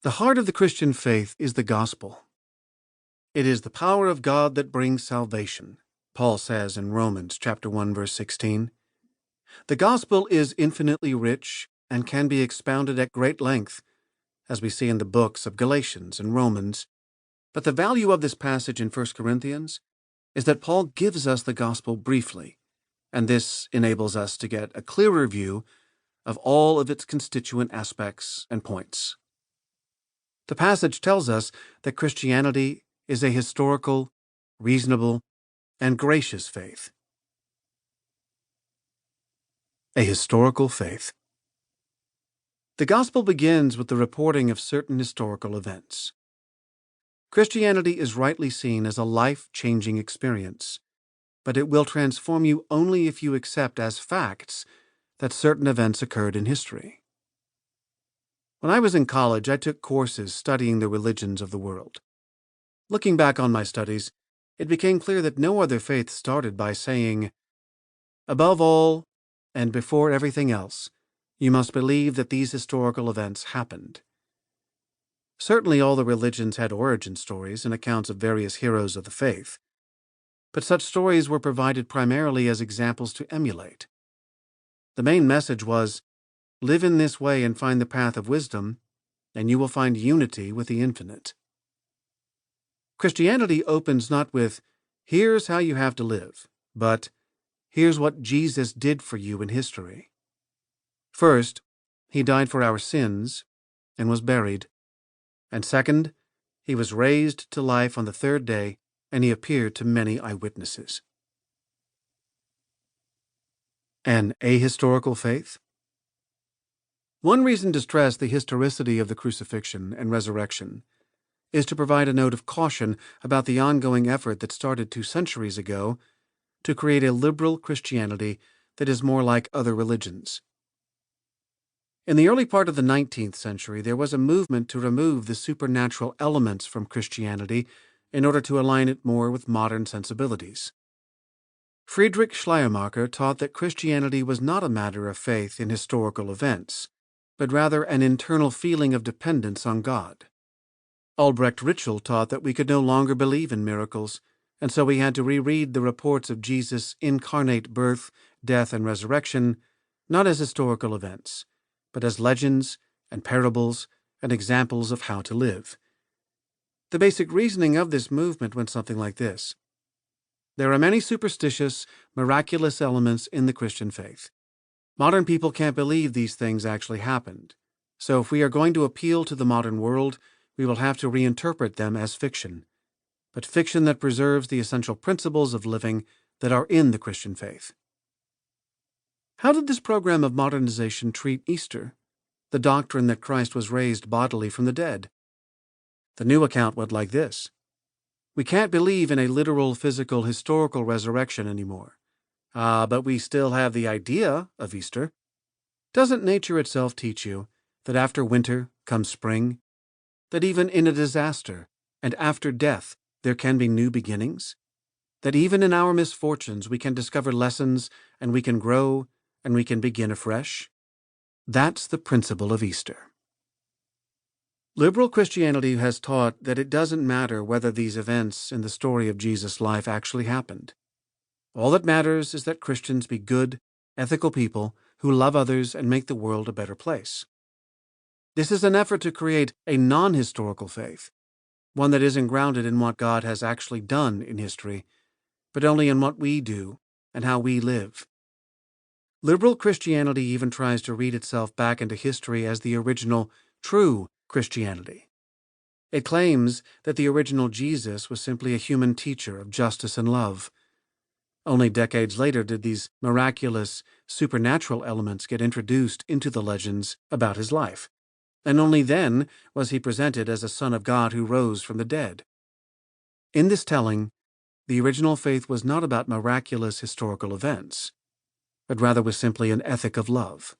The heart of the Christian faith is the gospel. It is the power of God that brings salvation, Paul says in Romans chapter 1, verse 16. The gospel is infinitely rich and can be expounded at great length, as we see in the books of Galatians and Romans. But the value of this passage in 1 Corinthians is that Paul gives us the gospel briefly, and this enables us to get a clearer view of all of its constituent aspects and points. The passage tells us that Christianity is a historical, reasonable, and gracious faith. A historical faith. The gospel begins with the reporting of certain historical events. Christianity is rightly seen as a life-changing experience, but it will transform you only if you accept as facts that certain events occurred in history. When I was in college, I took courses studying the religions of the world. Looking back on my studies, it became clear that no other faith started by saying, "Above all, and before everything else, you must believe that these historical events happened." Certainly all the religions had origin stories and accounts of various heroes of the faith, but such stories were provided primarily as examples to emulate. The main message was, live in this way and find the path of wisdom, and you will find unity with the infinite. Christianity opens not with, here's how you have to live, but here's what Jesus did for you in history. First, he died for our sins and was buried. And second, he was raised to life on the third day, and he appeared to many eyewitnesses. An ahistorical faith? One reason to stress the historicity of the crucifixion and resurrection is to provide a note of caution about the ongoing effort that started 2 centuries ago to create a liberal Christianity that is more like other religions. In the early part of the 19th century, there was a movement to remove the supernatural elements from Christianity in order to align it more with modern sensibilities. Friedrich Schleiermacher taught that Christianity was not a matter of faith in historical events, but rather an internal feeling of dependence on God. Albrecht Ritschl taught that we could no longer believe in miracles, and so we had to reread the reports of Jesus' incarnate birth, death, and resurrection, not as historical events, but as legends and parables and examples of how to live. The basic reasoning of this movement went something like this. There are many superstitious, miraculous elements in the Christian faith. Modern people can't believe these things actually happened, so if we are going to appeal to the modern world, we will have to reinterpret them as fiction, but fiction that preserves the essential principles of living that are in the Christian faith. How did this program of modernization treat Easter, the doctrine that Christ was raised bodily from the dead? The new account went like this. We can't believe in a literal, physical, historical resurrection anymore. But we still have the idea of Easter. Doesn't nature itself teach you that after winter comes spring? That even in a disaster and after death there can be new beginnings? That even in our misfortunes we can discover lessons and we can grow and we can begin afresh? That's the principle of Easter. Liberal Christianity has taught that it doesn't matter whether these events in the story of Jesus' life actually happened. All that matters is that Christians be good, ethical people who love others and make the world a better place. This is an effort to create a non-historical faith, one that isn't grounded in what God has actually done in history, but only in what we do and how we live. Liberal Christianity even tries to read itself back into history as the original, true Christianity. It claims that the original Jesus was simply a human teacher of justice and love. Only decades later did these miraculous, supernatural elements get introduced into the legends about his life, and only then was he presented as a Son of God who rose from the dead. In this telling, the original faith was not about miraculous historical events, but rather was simply an ethic of love.